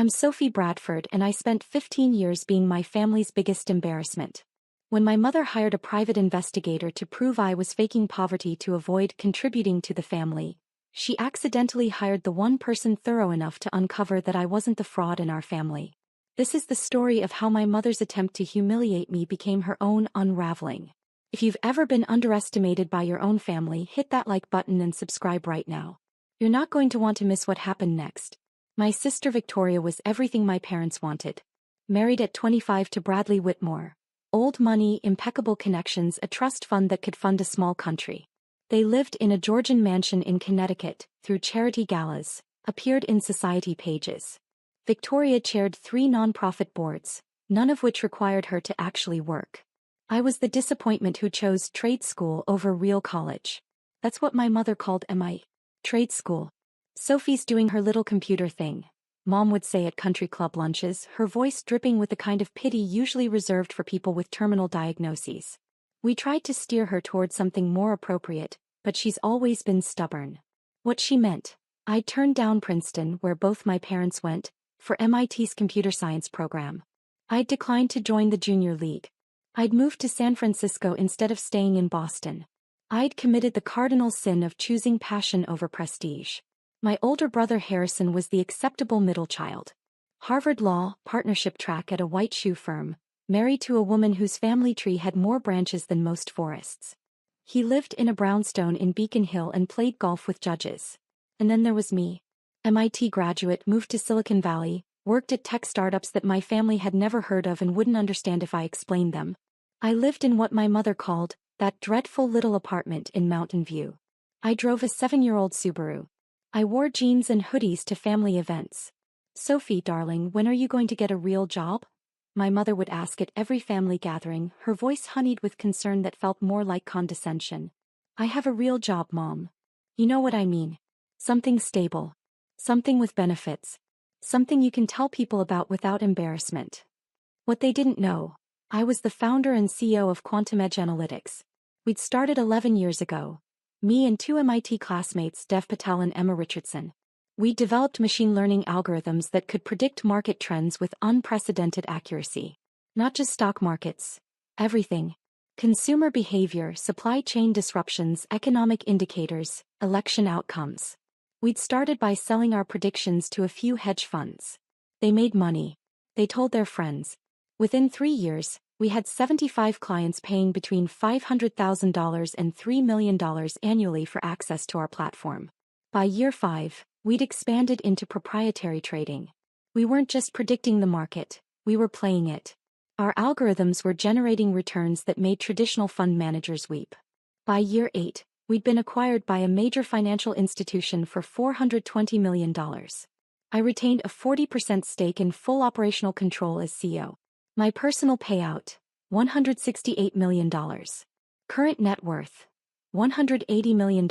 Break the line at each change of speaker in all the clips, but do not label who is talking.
I'm Sophie Bradford and I spent 15 years being my family's biggest embarrassment. When my mother hired a private investigator to prove I was faking poverty to avoid contributing to the family, she accidentally hired the one person thorough enough to uncover that I wasn't the fraud in our family. This is the story of how my mother's attempt to humiliate me became her own unraveling. If you've ever been underestimated by your own family, hit that like button and subscribe right now. You're not going to want to miss what happened next. My sister Victoria was everything my parents wanted. Married at 25 to Bradley Whitmore. Old money, impeccable connections, a trust fund that could fund a small country. They lived in a Georgian mansion in Connecticut, threw charity galas, appeared in society pages. Victoria chaired 3 nonprofit boards, none of which required her to actually work. I was the disappointment who chose trade school over real college. That's what my mother called MI. Trade school. Sophie's doing her little computer thing, Mom would say at country club lunches, her voice dripping with the kind of pity usually reserved for people with terminal diagnoses. We tried to steer her toward something more appropriate, but she's always been stubborn. What she meant, I'd turned down Princeton, where both my parents went, for MIT's computer science program. I'd declined to join the junior league. I'd moved to San Francisco instead of staying in Boston. I'd committed the cardinal sin of choosing passion over prestige. My older brother Harrison was the acceptable middle child. Harvard Law, partnership track at a white shoe firm, married to a woman whose family tree had more branches than most forests. He lived in a brownstone in Beacon Hill and played golf with judges. And then there was me. MIT graduate, moved to Silicon Valley, worked at tech startups that my family had never heard of and wouldn't understand if I explained them. I lived in what my mother called, that dreadful little apartment in Mountain View. I drove a 7-year-old Subaru. I wore jeans and hoodies to family events. Sophie, darling, when are you going to get a real job? My mother would ask at every family gathering, her voice honeyed with concern that felt more like condescension. I have a real job, Mom. You know what I mean. Something stable. Something with benefits. Something you can tell people about without embarrassment. What they didn't know, I was the founder and CEO of Quantum Edge Analytics. We'd started 11 years ago. Me and 2 MIT classmates, Dev Patel and Emma Richardson. We developed machine learning algorithms that could predict market trends with unprecedented accuracy. Not just stock markets. Everything. Consumer behavior, supply chain disruptions, economic indicators, election outcomes. We'd started by selling our predictions to a few hedge funds. They made money. They told their friends. Within 3 years, we had 75 clients paying between $500,000 and $3 million annually for access to our platform. By year 5, we'd expanded into proprietary trading. We weren't just predicting the market, we were playing it. Our algorithms were generating returns that made traditional fund managers weep. By year 8, we'd been acquired by a major financial institution for $420 million. I retained a 40% stake in full operational control as CEO. My personal payout, $168 million. Current net worth, $180 million,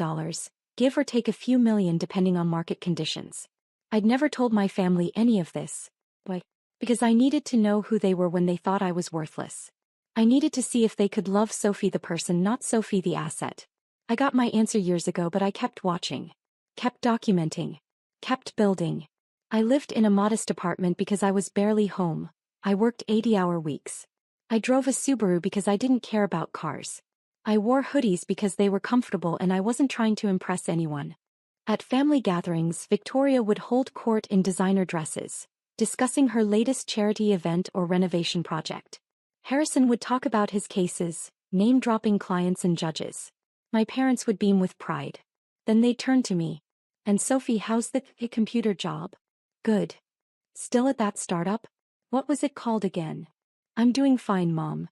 give or take a few million depending on market conditions. I'd never told my family any of this. Why? Because I needed to know who they were when they thought I was worthless. I needed to see if they could love Sophie the person, not Sophie the asset. I got my answer years ago, but I kept watching. Kept documenting. Kept building. I lived in a modest apartment because I was barely home. I worked 80-hour weeks. I drove a Subaru because I didn't care about cars. I wore hoodies because they were comfortable and I wasn't trying to impress anyone. At family gatherings, Victoria would hold court in designer dresses, discussing her latest charity event or renovation project. Harrison would talk about his cases, name-dropping clients and judges. My parents would beam with pride. Then they'd turn to me. And Sophie, how's the computer job? Good. Still at that startup? What was it called again? I'm doing fine, Mom.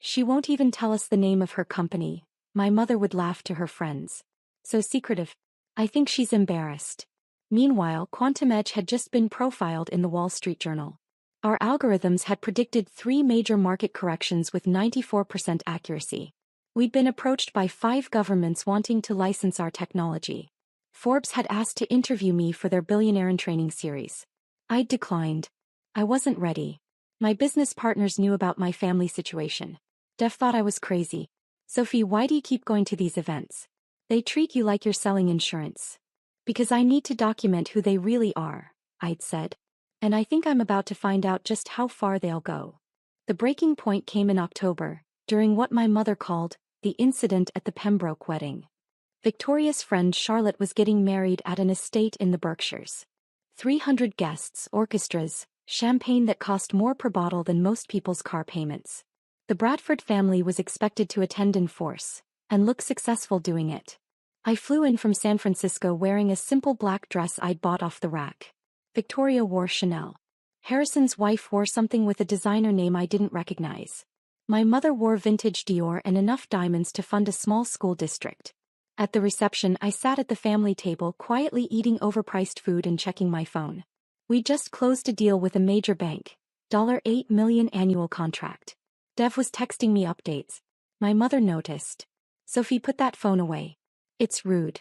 She won't even tell us the name of her company. My mother would laugh to her friends. So secretive. I think she's embarrassed. Meanwhile, Quantum Edge had just been profiled in the Wall Street Journal. Our algorithms had predicted 3 major market corrections with 94% accuracy. We'd been approached by 5 governments wanting to license our technology. Forbes had asked to interview me for their Billionaire in Training series. I'd declined. I wasn't ready. My business partners knew about my family situation. Dev thought I was crazy. Sophie, why do you keep going to these events? They treat you like you're selling insurance. Because I need to document who they really are, I'd said. And I think I'm about to find out just how far they'll go. The breaking point came in October, during what my mother called the incident at the Pembroke wedding. Victoria's friend Charlotte was getting married at an estate in the Berkshires. 300 guests, orchestras, champagne that cost more per bottle than most people's car payments. The Bradford family was expected to attend in force, and look successful doing it. I flew in from San Francisco wearing a simple black dress I'd bought off the rack. Victoria wore Chanel. Harrison's wife wore something with a designer name I didn't recognize. My mother wore vintage Dior and enough diamonds to fund a small school district. At the reception, I sat at the family table quietly eating overpriced food and checking my phone. We just closed a deal with a major bank, $8 million annual contract. Dev was texting me updates. My mother noticed. Sophie, put that phone away. It's rude.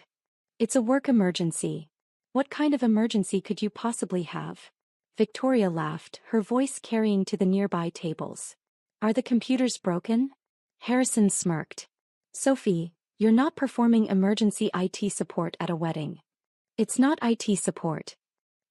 It's a work emergency. What kind of emergency could you possibly have? Victoria laughed, her voice carrying to the nearby tables. Are the computers broken? Harrison smirked. Sophie, you're not performing emergency IT support at a wedding. It's not IT support.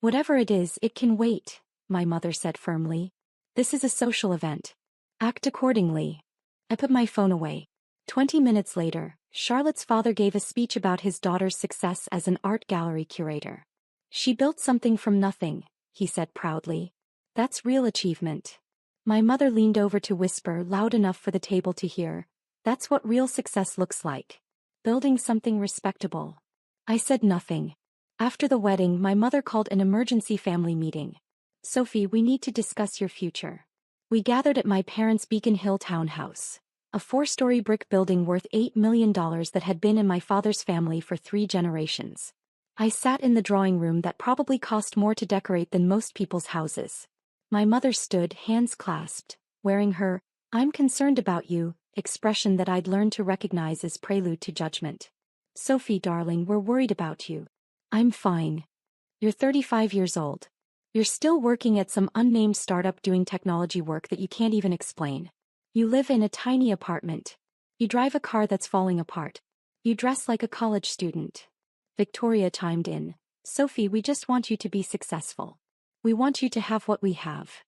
Whatever it is, it can wait, my mother said firmly. This is a social event. Act accordingly. I put my phone away. 20 minutes later, Charlotte's father gave a speech about his daughter's success as an art gallery curator. She built something from nothing, he said proudly. That's real achievement. My mother leaned over to whisper loud enough for the table to hear. That's what real success looks like. Building something respectable. I said nothing. After the wedding, my mother called an emergency family meeting. Sophie, we need to discuss your future. We gathered at my parents' Beacon Hill townhouse, a 4-story brick building worth $8 million that had been in my father's family for 3 generations. I sat in the drawing room that probably cost more to decorate than most people's houses. My mother stood, hands clasped, wearing her, "I'm concerned about you," expression that I'd learned to recognize as prelude to judgment. Sophie, darling, we're worried about you. I'm fine. You're 35 years old. You're still working at some unnamed startup doing technology work that you can't even explain. You live in a tiny apartment. You drive a car that's falling apart. You dress like a college student. Victoria chimed in. Sophie, we just want you to be successful. We want you to have what we have.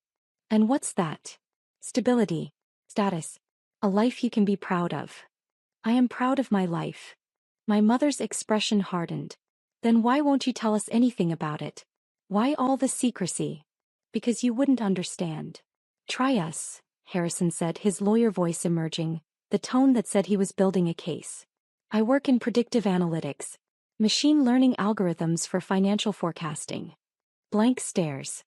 And what's that? Stability. Status. A life you can be proud of. I am proud of my life. My mother's expression hardened. Then why won't you tell us anything about it? Why all the secrecy? Because you wouldn't understand. Try us, Harrison said, his lawyer voice emerging, the tone that said he was building a case. I work in predictive analytics. Machine learning algorithms for financial forecasting. Blank stares.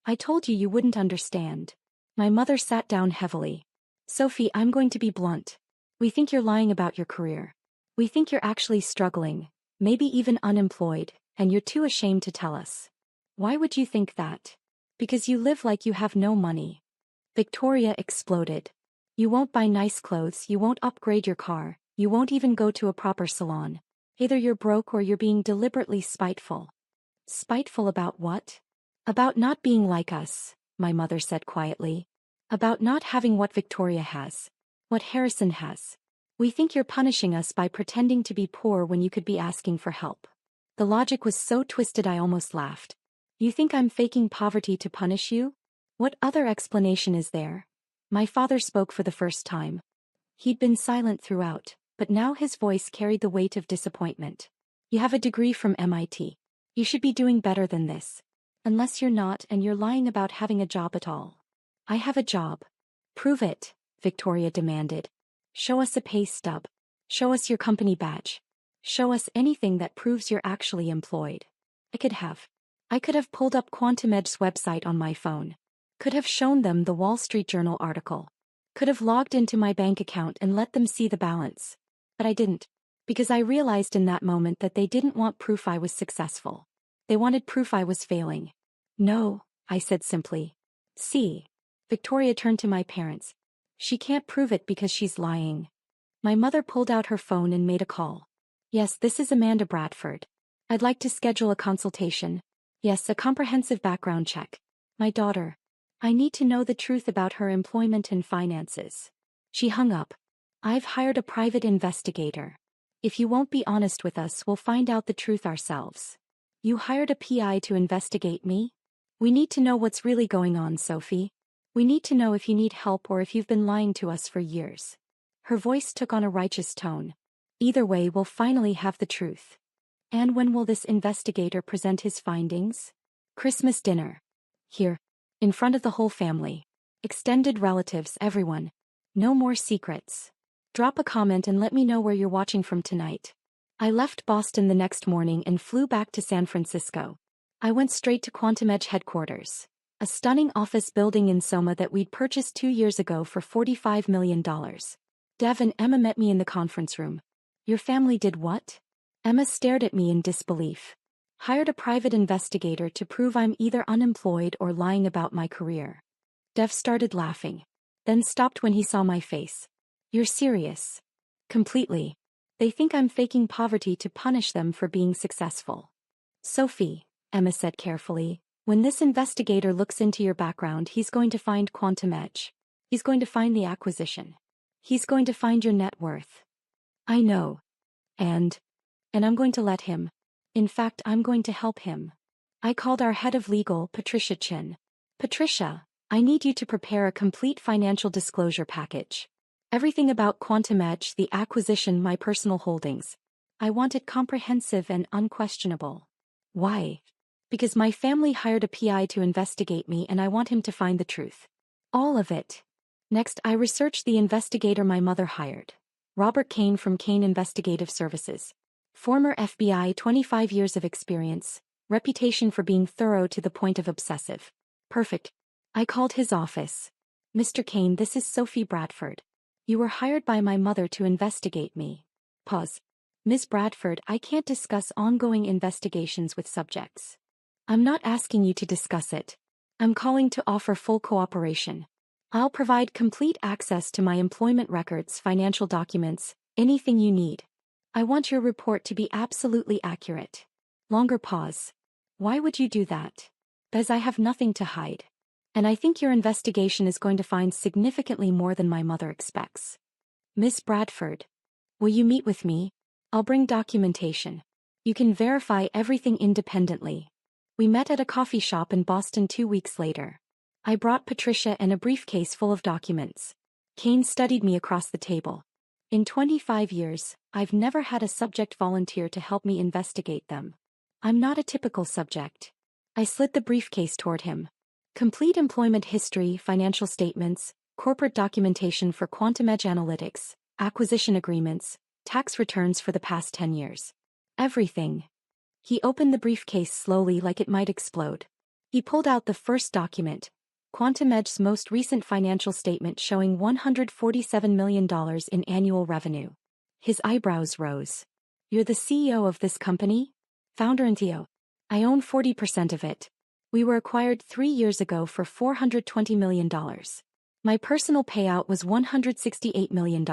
I told you wouldn't understand. My mother sat down heavily. Sophie, I'm going to be blunt. We think you're lying about your career. We think you're actually struggling, maybe even unemployed, and you're too ashamed to tell us. Why would you think that? Because you live like you have no money. Victoria exploded. You won't buy nice clothes, you won't upgrade your car, you won't even go to a proper salon. Either you're broke or you're being deliberately spiteful. Spiteful about what? About not being like us, my mother said quietly. About not having what Victoria has. What Harrison has. We think you're punishing us by pretending to be poor when you could be asking for help. The logic was so twisted I almost laughed. You think I'm faking poverty to punish you? What other explanation is there? My father spoke for the first time. He'd been silent throughout, but now his voice carried the weight of disappointment. You have a degree from MIT. You should be doing better than this. Unless you're not and you're lying about having a job at all. I have a job. Prove it, Victoria demanded. Show us a pay stub. Show us your company badge. Show us anything that proves you're actually employed. I could have pulled up Quantum Edge's website on my phone. Could have shown them the Wall Street Journal article. Could have logged into my bank account and let them see the balance. But I didn't. Because I realized in that moment that they didn't want proof I was successful. They wanted proof I was failing. No, I said simply. See. Victoria turned to my parents. She can't prove it because she's lying. My mother pulled out her phone and made a call. Yes, this is Amanda Bradford. I'd like to schedule a consultation. Yes, a comprehensive background check. My daughter. I need to know the truth about her employment and finances. She hung up. I've hired a private investigator. If you won't be honest with us, we'll find out the truth ourselves. You hired a PI to investigate me? We need to know what's really going on, Sophie. We need to know if you need help or if you've been lying to us for years. Her voice took on a righteous tone. Either way, we'll finally have the truth. And when will this investigator present his findings? Christmas dinner. Here. In front of the whole family. Extended relatives, everyone. No more secrets. Drop a comment and let me know where you're watching from tonight. I left Boston the next morning and flew back to San Francisco. I went straight to Quantum Edge headquarters. A stunning office building in Soma that we'd purchased 2 years ago for $45 million. Dev and Emma met me in the conference room. Your family did what? Emma stared at me in disbelief. Hired a private investigator to prove I'm either unemployed or lying about my career. Dev started laughing. Then stopped when he saw my face. You're serious? Completely. They think I'm faking poverty to punish them for being successful. Sophie, Emma said carefully, when this investigator looks into your background, he's going to find Quantum Edge. He's going to find the acquisition. He's going to find your net worth. I know. And I'm going to let him. In fact, I'm going to help him. I called our head of legal, Patricia Chin. Patricia, I need you to prepare a complete financial disclosure package. Everything about Quantum Edge, the acquisition, my personal holdings. I want it comprehensive and unquestionable. Why? Because my family hired a PI to investigate me and I want him to find the truth. All of it. Next, I researched the investigator my mother hired. Robert Kane from Kane Investigative Services. Former FBI, 25 years of experience, reputation for being thorough to the point of obsessive. Perfect. I called his office. Mr. Kane, this is Sophie Bradford. You were hired by my mother to investigate me. Pause. Ms. Bradford, I can't discuss ongoing investigations with subjects. I'm not asking you to discuss it. I'm calling to offer full cooperation. I'll provide complete access to my employment records, financial documents, anything you need. I want your report to be absolutely accurate. Longer pause. Why would you do that? Because I have nothing to hide. And I think your investigation is going to find significantly more than my mother expects. Miss Bradford, will you meet with me? I'll bring documentation. You can verify everything independently. We met at a coffee shop in Boston 2 weeks later. I brought Patricia and a briefcase full of documents. Kane studied me across the table. In 25 years, I've never had a subject volunteer to help me investigate them. I'm not a typical subject. I slid the briefcase toward him. Complete employment history, financial statements, corporate documentation for Quantum Edge Analytics, acquisition agreements, tax returns for the past 10 years. Everything. He opened the briefcase slowly like it might explode. He pulled out the first document, Quantum Edge's most recent financial statement showing $147 million in annual revenue. His eyebrows rose. You're the CEO of this company? Founder and CEO. I own 40% of it. We were acquired 3 years ago for $420 million. My personal payout was $168 million.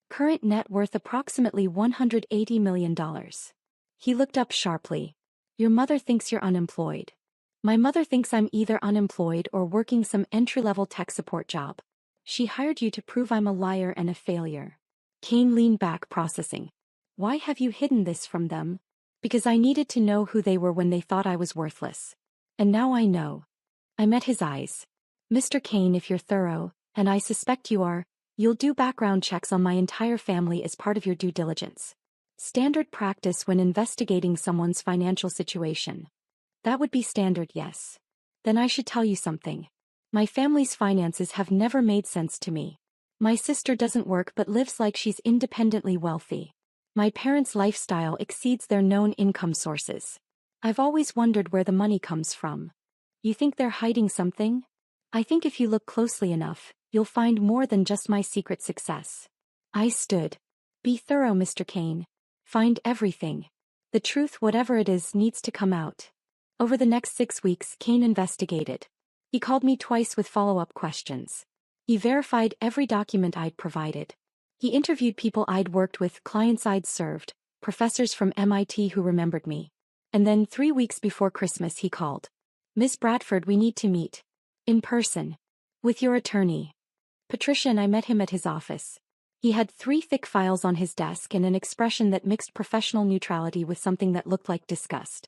Current net worth approximately $180 million. He looked up sharply. Your mother thinks you're unemployed. My mother thinks I'm either unemployed or working some entry-level tech support job. She hired you to prove I'm a liar and a failure. Kane leaned back, processing. Why have you hidden this from them? Because I needed to know who they were when they thought I was worthless. And now I know. I met his eyes. Mr. Kane, if you're thorough, and I suspect you are, you'll do background checks on my entire family as part of your due diligence. Standard practice when investigating someone's financial situation. That would be standard, yes. Then I should tell you something. My family's finances have never made sense to me. My sister doesn't work but lives like she's independently wealthy. My parents' lifestyle exceeds their known income sources. I've always wondered where the money comes from. You think they're hiding something? I think if you look closely enough, you'll find more than just my secret success. I stood. Be thorough, Mr. Kane. Find everything. The truth, whatever it is, needs to come out. Over the next 6 weeks, Kane investigated. He called me twice with follow-up questions. He verified every document I'd provided. He interviewed people I'd worked with, clients I'd served, professors from MIT who remembered me. And then 3 weeks before Christmas he called. Miss Bradford, we need to meet. In person. With your attorney. Patricia and I met him at his office. He had 3 thick files on his desk and an expression that mixed professional neutrality with something that looked like disgust.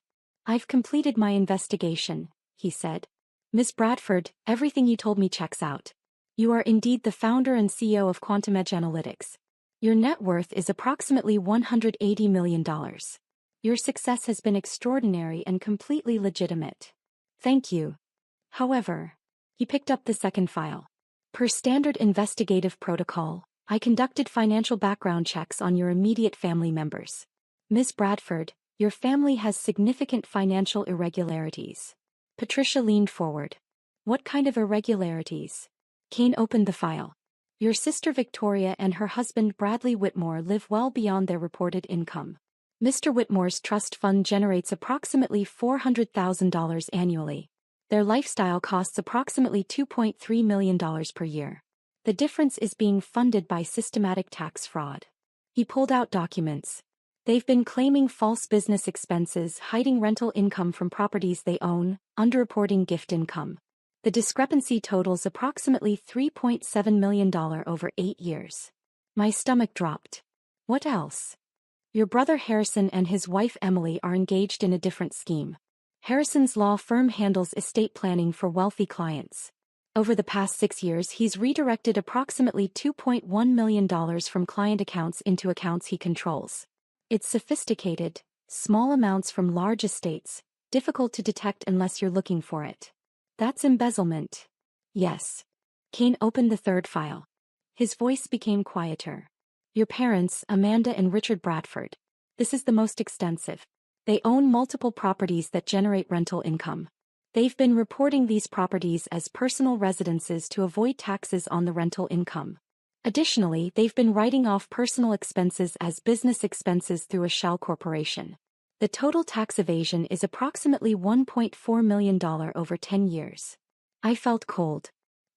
I've completed my investigation, he said. Miss Bradford, everything you told me checks out. You are indeed the founder and CEO of Quantum Edge Analytics. Your net worth is approximately $180 million. Your success has been extraordinary and completely legitimate. Thank you. However, he picked up the second file. Per standard investigative protocol, I conducted financial background checks on your immediate family members. Ms. Bradford, your family has significant financial irregularities. Patricia leaned forward. What kind of irregularities? Kane opened the file. Your sister Victoria and her husband Bradley Whitmore live well beyond their reported income. Mr. Whitmore's trust fund generates approximately $400,000 annually. Their lifestyle costs approximately $2.3 million per year. The difference is being funded by systematic tax fraud. He pulled out documents. They've been claiming false business expenses, hiding rental income from properties they own, underreporting gift income. The discrepancy totals approximately $3.7 million over 8 years. My stomach dropped. What else? Your brother Harrison and his wife Emily are engaged in a different scheme. Harrison's law firm handles estate planning for wealthy clients. Over the past 6 years he's redirected approximately $2.1 million from client accounts into accounts he controls. It's sophisticated, small amounts from large estates, difficult to detect unless you're looking for it. That's embezzlement. Yes. Kane opened the third file. His voice became quieter. Your parents, Amanda and Richard Bradford. This is the most extensive. They own multiple properties that generate rental income. They've been reporting these properties as personal residences to avoid taxes on the rental income. Additionally, they've been writing off personal expenses as business expenses through a shell corporation. The total tax evasion is approximately $1.4 million over 10 years. I felt cold.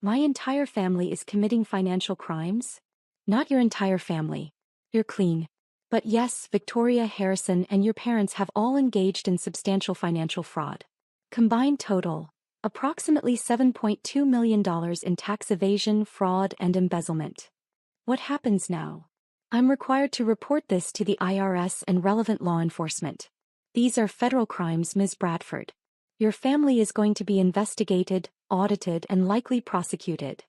My entire family is committing financial crimes? Not your entire family. You're clean. But yes, Victoria, Harrison, and your parents have all engaged in substantial financial fraud. Combined total, approximately $7.2 million in tax evasion, fraud, and embezzlement. What happens now? I'm required to report this to the IRS and relevant law enforcement. These are federal crimes, Ms. Bradford. Your family is going to be investigated, audited, and likely prosecuted.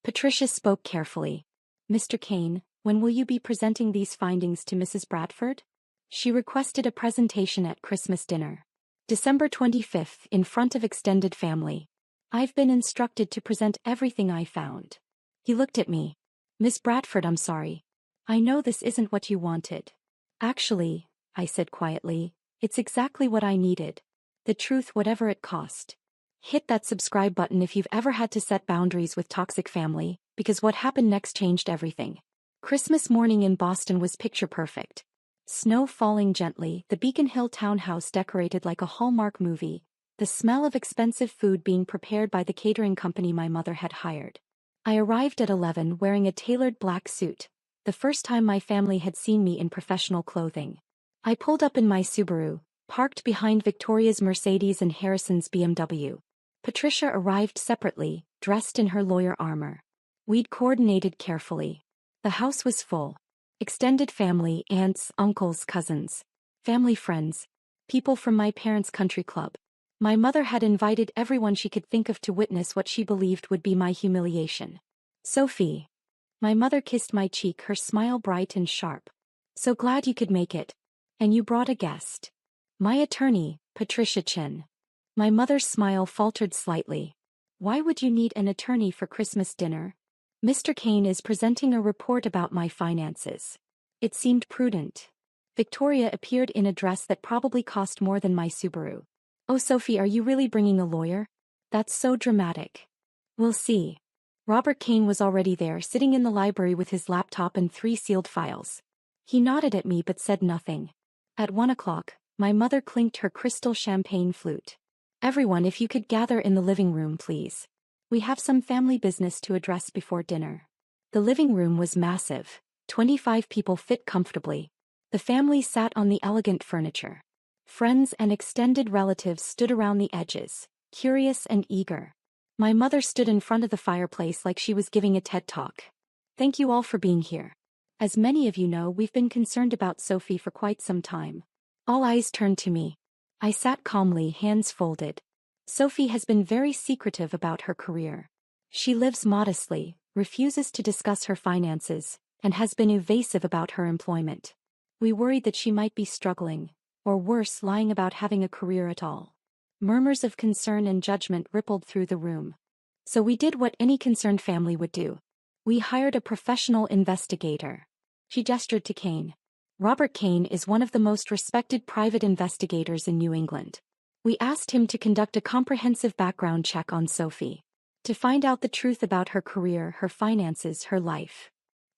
Patricia spoke carefully. Mr. Kane, when will you be presenting these findings to Mrs. Bradford? She requested a presentation at Christmas dinner. December 25th, in front of extended family. I've been instructed to present everything I found. He looked at me. Miss Bradford, I'm sorry. I know this isn't what you wanted. Actually, I said quietly, it's exactly what I needed. The truth, whatever it cost. Hit that subscribe button if you've ever had to set boundaries with toxic family, because what happened next changed everything. Christmas morning in Boston was picture perfect. Snow falling gently, the Beacon Hill townhouse decorated like a Hallmark movie, the smell of expensive food being prepared by the catering company my mother had hired. I arrived at 11 wearing a tailored black suit, the first time my family had seen me in professional clothing. I pulled up in my Subaru, parked behind Victoria's Mercedes and Harrison's BMW. Patricia arrived separately, dressed in her lawyer armor. We'd coordinated carefully. The house was full. Extended family, aunts, uncles, cousins, family friends, people from my parents' country club. My mother had invited everyone she could think of to witness what she believed would be my humiliation. Sophie. My mother kissed my cheek, her smile bright and sharp. So glad you could make it. And you brought a guest. My attorney, Patricia Chin. My mother's smile faltered slightly. Why would you need an attorney for Christmas dinner? Mr. Kane is presenting a report about my finances. It seemed prudent. Victoria appeared in a dress that probably cost more than my Subaru. Oh, Sophie, are you really bringing a lawyer? That's so dramatic. We'll see. Robert Kane was already there, sitting in the library with his laptop and 3 sealed files. He nodded at me but said nothing. At 1 o'clock, my mother clinked her crystal champagne flute. Everyone, if you could gather in the living room, please. We have some family business to address before dinner. The living room was massive. 25 people fit comfortably. The family sat on the elegant furniture. Friends and extended relatives stood around the edges, curious and eager. My mother stood in front of the fireplace like she was giving a TED Talk. Thank you all for being here. As many of you know, we've been concerned about Sophie for quite some time. All eyes turned to me. I sat calmly, hands folded. Sophie has been very secretive about her career. She lives modestly, refuses to discuss her finances, and has been evasive about her employment. We worried that she might be struggling, or worse, lying about having a career at all. Murmurs of concern and judgment rippled through the room. So we did what any concerned family would do. We hired a professional investigator. She gestured to Kane. Robert Kane is one of the most respected private investigators in New England. We asked him to conduct a comprehensive background check on Sophie, to find out the truth about her career, her finances, her life.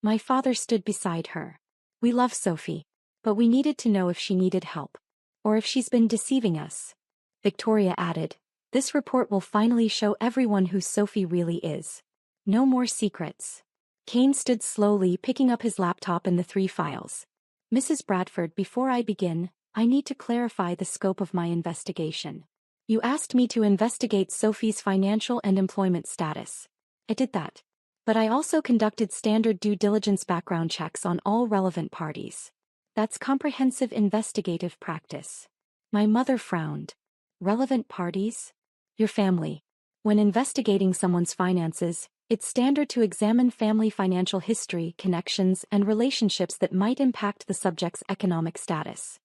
My father stood beside her. We love Sophie, but we needed to know if she needed help, or if she's been deceiving us. Victoria added, "This report will finally show everyone who Sophie really is. No more secrets." Kane stood slowly, picking up his laptop and the 3 files. "Mrs. Bradford, before I begin, I need to clarify the scope of my investigation. You asked me to investigate Sophie's financial and employment status. I did that. But I also conducted standard due diligence background checks on all relevant parties. That's comprehensive investigative practice." My mother frowned. "Relevant parties? Your family. When investigating someone's finances, it's standard to examine family financial history, connections, and relationships that might impact the subject's economic status."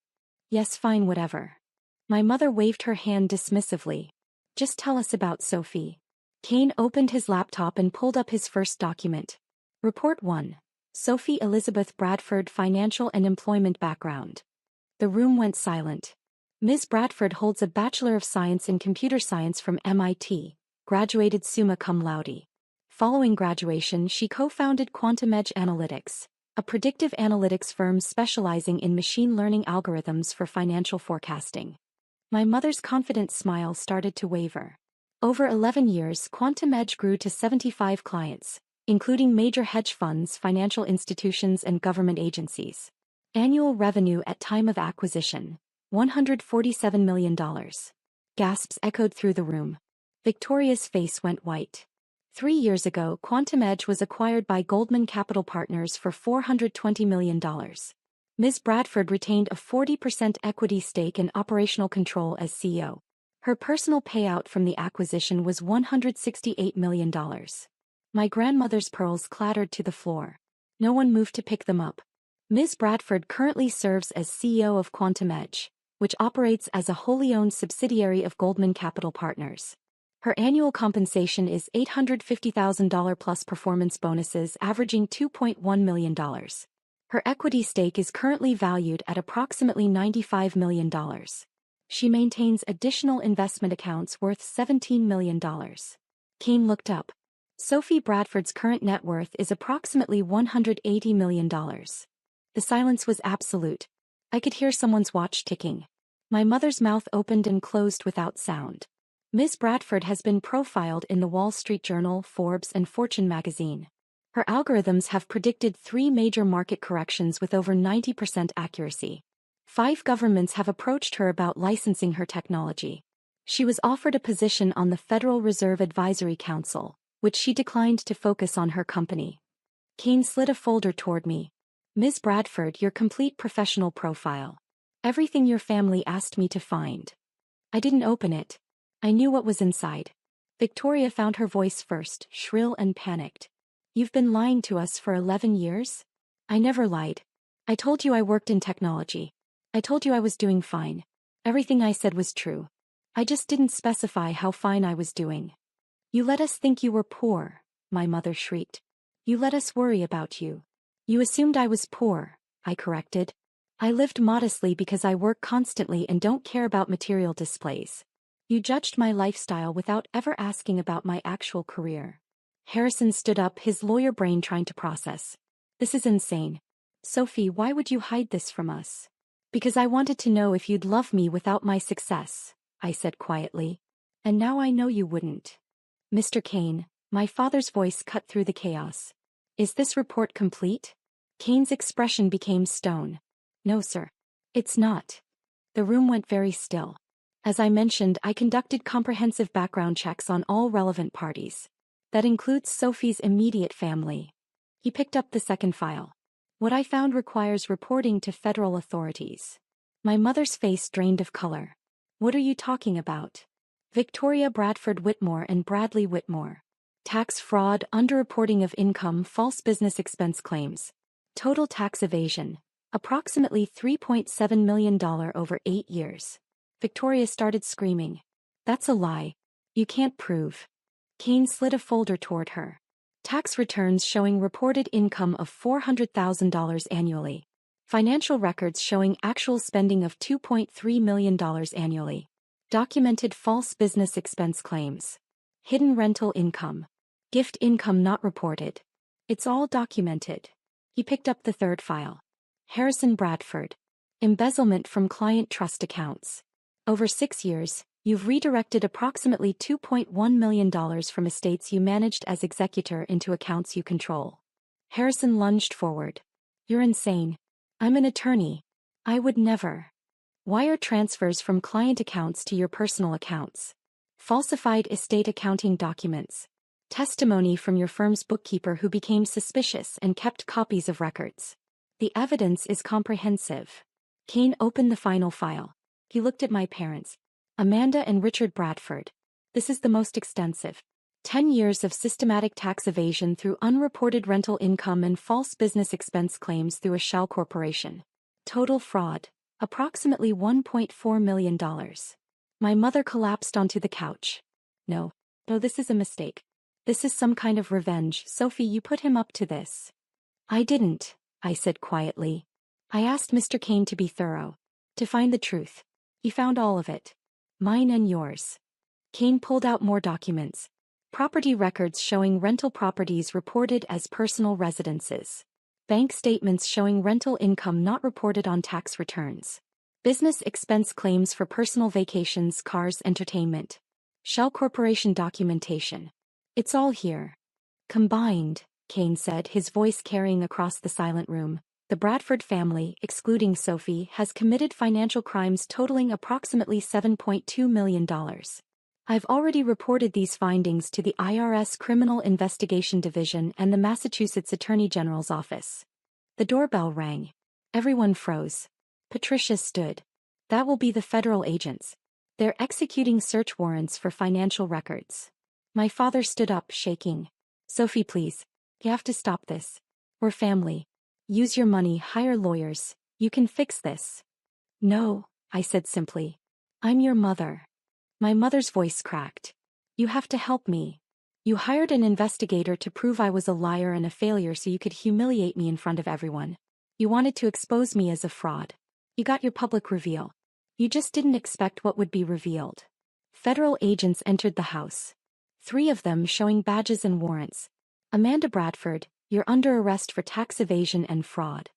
"Yes, fine, whatever." My mother waved her hand dismissively. "Just tell us about Sophie." Kane opened his laptop and pulled up his first document. Report 1. Sophie Elizabeth Bradford, Financial and Employment Background. The room went silent. Ms. Bradford holds a Bachelor of Science in Computer Science from MIT, graduated summa cum laude. Following graduation, she co-founded Quantum Edge Analytics, a predictive analytics firm specializing in machine learning algorithms for financial forecasting. My mother's confident smile started to waver. Over 11 years, Quantum Edge grew to 75 clients, including major hedge funds, financial institutions, and government agencies. Annual revenue at time of acquisition, $147 million. Gasps echoed through the room. Victoria's face went white. 3 years ago, Quantum Edge was acquired by Goldman Capital Partners for $420 million. Ms. Bradford retained a 40% equity stake and operational control as CEO. Her personal payout from the acquisition was $168 million. My grandmother's pearls clattered to the floor. No one moved to pick them up. Ms. Bradford currently serves as CEO of Quantum Edge, which operates as a wholly owned subsidiary of Goldman Capital Partners. Her annual compensation is $850,000 plus performance bonuses averaging $2.1 million. Her equity stake is currently valued at approximately $95 million. She maintains additional investment accounts worth $17 million. Kane looked up. Sophie Bradford's current net worth is approximately $180 million. The silence was absolute. I could hear someone's watch ticking. My mother's mouth opened and closed without sound. Ms. Bradford has been profiled in the Wall Street Journal, Forbes, and Fortune magazine. Her algorithms have predicted 3 major market corrections with over 90% accuracy. 5 governments have approached her about licensing her technology. She was offered a position on the Federal Reserve Advisory Council, which she declined to focus on her company. Kane slid a folder toward me. "Ms. Bradford, your complete professional profile. Everything your family asked me to find." I didn't open it. I knew what was inside. Victoria found her voice first, shrill and panicked. "You've been lying to us for 11 years? "I never lied. I told you I worked in technology. I told you I was doing fine. Everything I said was true. I just didn't specify how fine I was doing." "You let us think you were poor," my mother shrieked. "You let us worry about you." "You assumed I was poor," I corrected. "I lived modestly because I work constantly and don't care about material displays. You judged my lifestyle without ever asking about my actual career." Harrison stood up, his lawyer brain trying to process. "This is insane. Sophie, why would you hide this from us?" "Because I wanted to know if you'd love me without my success," I said quietly. "And now I know you wouldn't." "Mr. Kane," my father's voice cut through the chaos. "Is this report complete?" Kane's expression became stone. "No, sir. It's not." The room went very still. As I mentioned, I conducted comprehensive background checks on all relevant parties. That includes Sophie's immediate family. He picked up the second file. "What I found requires reporting to federal authorities." My mother's face drained of color. "What are you talking about?" Victoria Bradford Whitmore and Bradley Whitmore. Tax fraud, underreporting of income, false business expense claims. Total tax evasion. Approximately $3.7 million over 8 years. Victoria started screaming. That's a lie. You can't prove. Kane slid a folder toward her. Tax returns showing reported income of $400,000 annually. Financial records showing actual spending of $2.3 million annually. Documented false business expense claims. Hidden rental income. Gift income not reported. It's all documented. He picked up the third file. Harrison Bradford. Embezzlement from client trust accounts. Over 6 years, you've redirected approximately $2.1 million from estates you managed as executor into accounts you control. Harrison lunged forward. You're insane. I'm an attorney. I would never. Wire transfers from client accounts to your personal accounts. Falsified estate accounting documents. Testimony from your firm's bookkeeper who became suspicious and kept copies of records. The evidence is comprehensive. Kane opened the final file. He looked at my parents, Amanda and Richard Bradford. This is the most extensive. 10 years of systematic tax evasion through unreported rental income and false business expense claims through a shell corporation. Total fraud. Approximately $1.4 million. My mother collapsed onto the couch. No, this is a mistake. This is some kind of revenge. Sophie, you put him up to this. I didn't, I said quietly. I asked Mr. Kane to be thorough. To find the truth. He found all of it. Mine and yours. Kane pulled out more documents. Property records showing rental properties reported as personal residences. Bank statements showing rental income not reported on tax returns. Business expense claims for personal vacations, cars, entertainment. Shell corporation documentation. It's all here. Combined, Kane said, his voice carrying across the silent room. The Bradford family, excluding Sophie, has committed financial crimes totaling approximately $7.2 million. I've already reported these findings to the IRS Criminal Investigation Division and the Massachusetts Attorney General's office. The doorbell rang. Everyone froze. Patricia stood. That will be the federal agents. They're executing search warrants for financial records. My father stood up, shaking. Sophie, please. You have to stop this. We're family. Use your money, hire lawyers. You can fix this. No, I said simply. I'm your mother. My mother's voice cracked. You have to help me. You hired an investigator to prove I was a liar and a failure so you could humiliate me in front of everyone. You wanted to expose me as a fraud. You got your public reveal. You just didn't expect what would be revealed. Federal agents entered the house. 3 of them showing badges and warrants. Amanda Bradford, you're under arrest for tax evasion and fraud.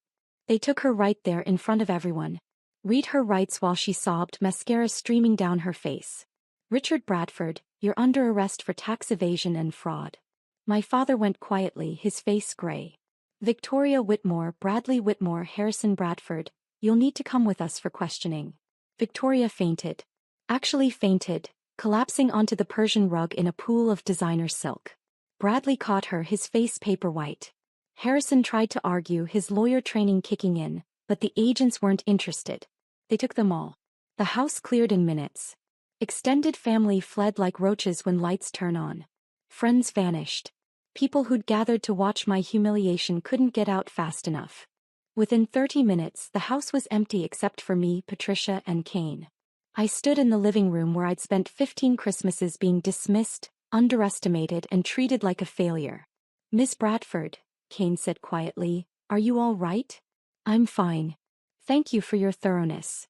They took her right there in front of everyone. Read her rights while she sobbed, mascara streaming down her face. Richard Bradford, you're under arrest for tax evasion and fraud. My father went quietly, his face gray. Victoria Whitmore, Bradley Whitmore, Harrison Bradford, you'll need to come with us for questioning. Victoria fainted. Actually fainted, collapsing onto the Persian rug in a pool of designer silk. Bradley caught her, his face paper white. Harrison tried to argue, his lawyer training kicking in, but the agents weren't interested. They took them all. The house cleared in minutes. Extended family fled like roaches when lights turn on. Friends vanished. People who'd gathered to watch my humiliation couldn't get out fast enough. Within 30 minutes, the house was empty except for me, Patricia, and Kane. I stood in the living room where I'd spent 15 Christmases being dismissed, underestimated, and treated like a failure. Miss Bradford, Kane said quietly, are you all right? I'm fine. Thank you for your thoroughness.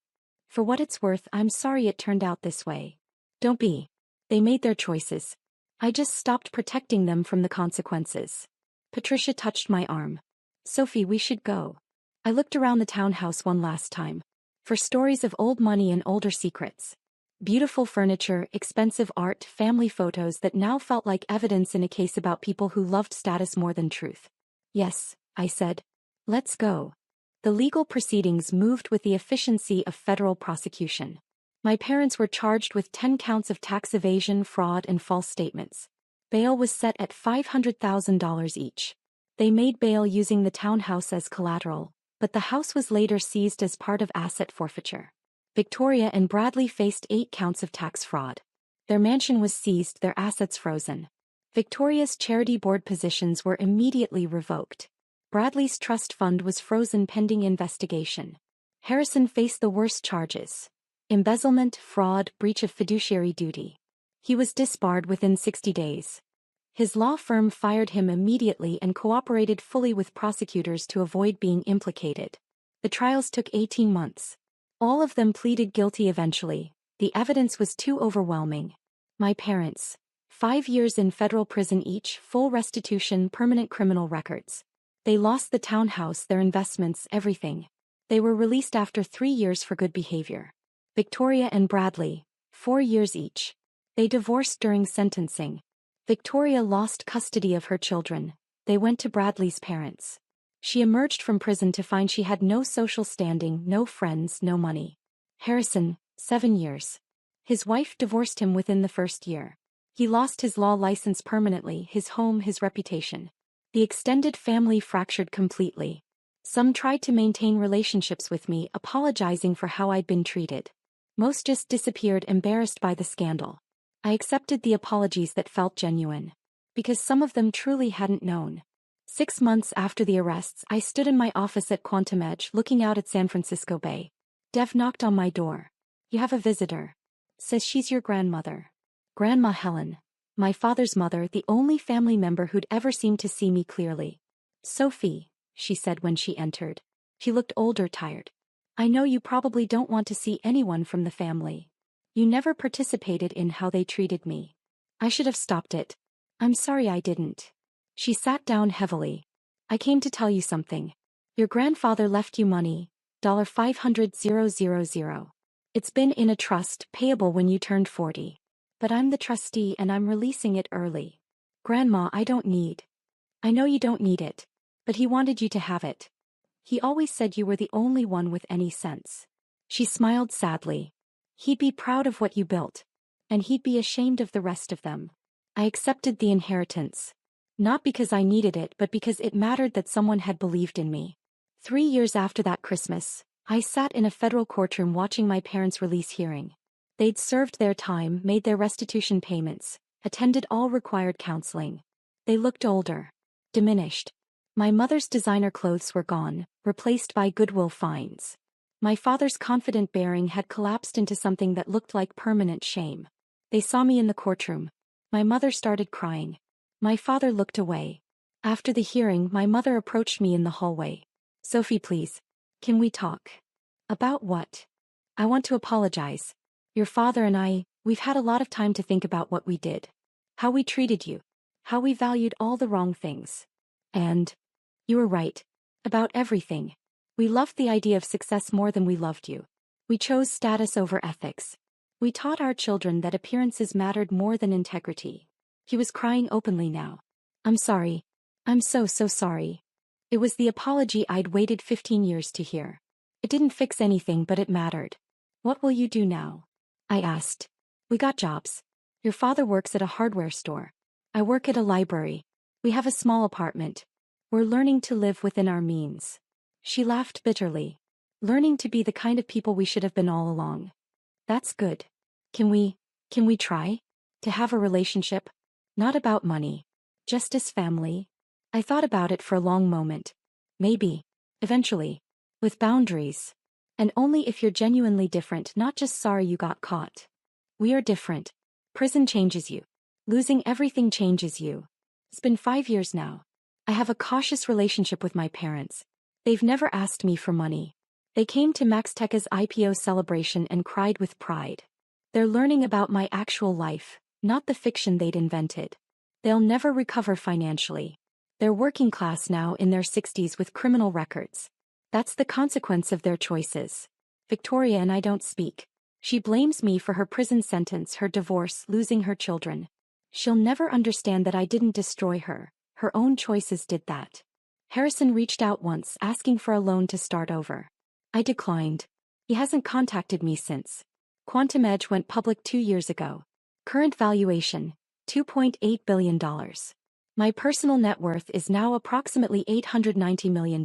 For what it's worth, I'm sorry it turned out this way. Don't be. They made their choices. I just stopped protecting them from the consequences. Patricia touched my arm. Sophie, we should go. I looked around the townhouse one last time. For stories of old money and older secrets. Beautiful furniture, expensive art, family photos that now felt like evidence in a case about people who loved status more than truth. Yes, I said. Let's go. The legal proceedings moved with the efficiency of federal prosecution. My parents were charged with 10 counts of tax evasion, fraud, and false statements. Bail was set at $500,000 each. They made bail using the townhouse as collateral, but the house was later seized as part of asset forfeiture. Victoria and Bradley faced 8 counts of tax fraud. Their mansion was seized, their assets frozen. Victoria's charity board positions were immediately revoked. Bradley's trust fund was frozen pending investigation. Harrison faced the worst charges: embezzlement, fraud, breach of fiduciary duty. He was disbarred within 60 days. His law firm fired him immediately and cooperated fully with prosecutors to avoid being implicated. The trials took 18 months. All of them pleaded guilty eventually. The evidence was too overwhelming. My parents. 5 years in federal prison each, full restitution, permanent criminal records. They lost the townhouse, their investments, everything. They were released after 3 years for good behavior. Victoria and Bradley, 4 years each. They divorced during sentencing. Victoria lost custody of her children. They went to Bradley's parents. She emerged from prison to find she had no social standing, no friends, no money. Harrison, 7 years. His wife divorced him within the first year. He lost his law license permanently, his home, his reputation. The extended family fractured completely. Some tried to maintain relationships with me, apologizing for how I'd been treated. Most just disappeared, embarrassed by the scandal. I accepted the apologies that felt genuine. Because some of them truly hadn't known. 6 months after the arrests, I stood in my office at Quantum Edge looking out at San Francisco Bay. Dev knocked on my door. "You have a visitor. Says she's your grandmother." Grandma Helen. My father's mother, the only family member who'd ever seemed to see me clearly. "Sophie," she said when she entered. She looked older, tired. "I know you probably don't want to see anyone from the family. You never participated in how they treated me. I should have stopped it. I'm sorry I didn't." She sat down heavily. "I came to tell you something. Your grandfather left you money, $500,000. It's been in a trust, payable when you turned 40. But I'm the trustee and I'm releasing it early. Grandma, I don't need. I know you don't need it. But he wanted you to have it. He always said you were the only one with any sense." She smiled sadly. "He'd be proud of what you built. And he'd be ashamed of the rest of them." I accepted the inheritance. Not because I needed it, but because it mattered that someone had believed in me. 3 years after that Christmas, I sat in a federal courtroom watching my parents' release hearing. They'd served their time, made their restitution payments, attended all required counseling. They looked older. Diminished. My mother's designer clothes were gone, replaced by Goodwill finds. My father's confident bearing had collapsed into something that looked like permanent shame. They saw me in the courtroom. My mother started crying. My father looked away. After the hearing, my mother approached me in the hallway. "Sophie, please. Can we talk?" "About what?" "I want to apologize. Your father and we've had a lot of time to think about what we did. How we treated you. How we valued all the wrong things. And you were right. About everything. We loved the idea of success more than we loved you. We chose status over ethics. We taught our children that appearances mattered more than integrity." He was crying openly now. "I'm sorry. I'm so sorry." It was the apology I'd waited 15 years to hear. It didn't fix anything, but it mattered. "What will you do now?" I asked. "We got jobs. Your father works at a hardware store. I work at a library. We have a small apartment. We're learning to live within our means." She laughed bitterly. "Learning to be the kind of people we should have been all along. That's good. Can we try? To have a relationship? Not about money. Just as family?" I thought about it for a long moment. "Maybe. Eventually. With boundaries. And only if you're genuinely different, not just sorry you got caught. We are different. Prison changes you. Losing everything changes you. It's been 5 years now. I have a cautious relationship with my parents. They've never asked me for money. They came to Maxteca's IPO celebration and cried with pride. They're learning about my actual life, not the fiction they'd invented. They'll never recover financially. They're working class now, in their 60s with criminal records. That's the consequence of their choices. Victoria and I don't speak. She blames me for her prison sentence, her divorce, losing her children. She'll never understand that I didn't destroy her. Her own choices did that. Harrison reached out once, asking for a loan to start over. I declined. He hasn't contacted me since. Quantum Edge went public 2 years ago. Current valuation, $2.8 billion. My personal net worth is now approximately $890 million.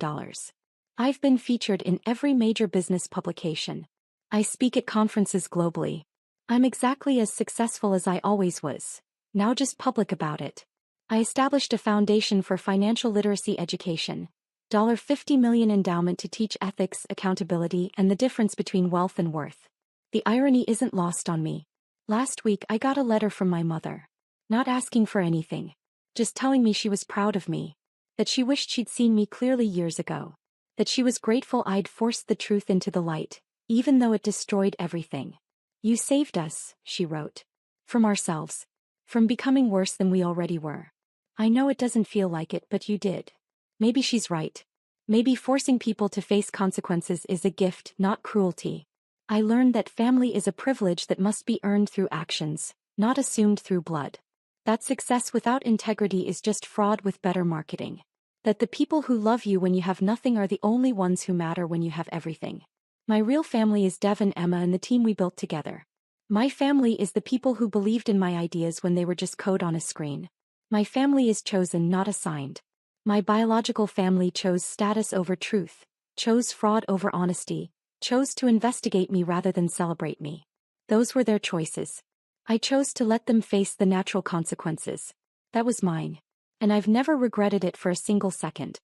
I've been featured in every major business publication. I speak at conferences globally. I'm exactly as successful as I always was. Now just public about it. I established a foundation for financial literacy education. $50 million endowment to teach ethics, accountability, and the difference between wealth and worth. The irony isn't lost on me. Last week I got a letter from my mother. Not asking for anything. Just telling me she was proud of me. That she wished she'd seen me clearly years ago. That she was grateful I'd forced the truth into the light, even though it destroyed everything. You saved us, she wrote. From ourselves. From becoming worse than we already were. I know it doesn't feel like it, but you did. Maybe she's right. Maybe forcing people to face consequences is a gift, not cruelty. I learned that family is a privilege that must be earned through actions, not assumed through blood. That success without integrity is just fraud with better marketing. That the people who love you when you have nothing are the only ones who matter when you have everything. My real family is Dev and Emma and the team we built together. My family is the people who believed in my ideas when they were just code on a screen. My family is chosen, not assigned. My biological family chose status over truth, chose fraud over honesty, chose to investigate me rather than celebrate me. Those were their choices. I chose to let them face the natural consequences. That was mine. And I've never regretted it for a single second.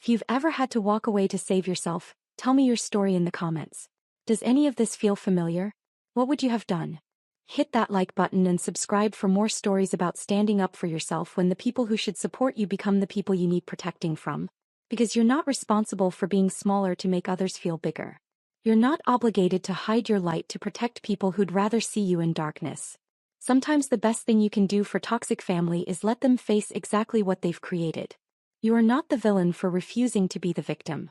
If you've ever had to walk away to save yourself, tell me your story in the comments. Does any of this feel familiar? What would you have done? Hit that like button and subscribe for more stories about standing up for yourself when the people who should support you become the people you need protecting from. Because you're not responsible for being smaller to make others feel bigger. You're not obligated to hide your light to protect people who'd rather see you in darkness. Sometimes the best thing you can do for toxic family is let them face exactly what they've created. You are not the villain for refusing to be the victim.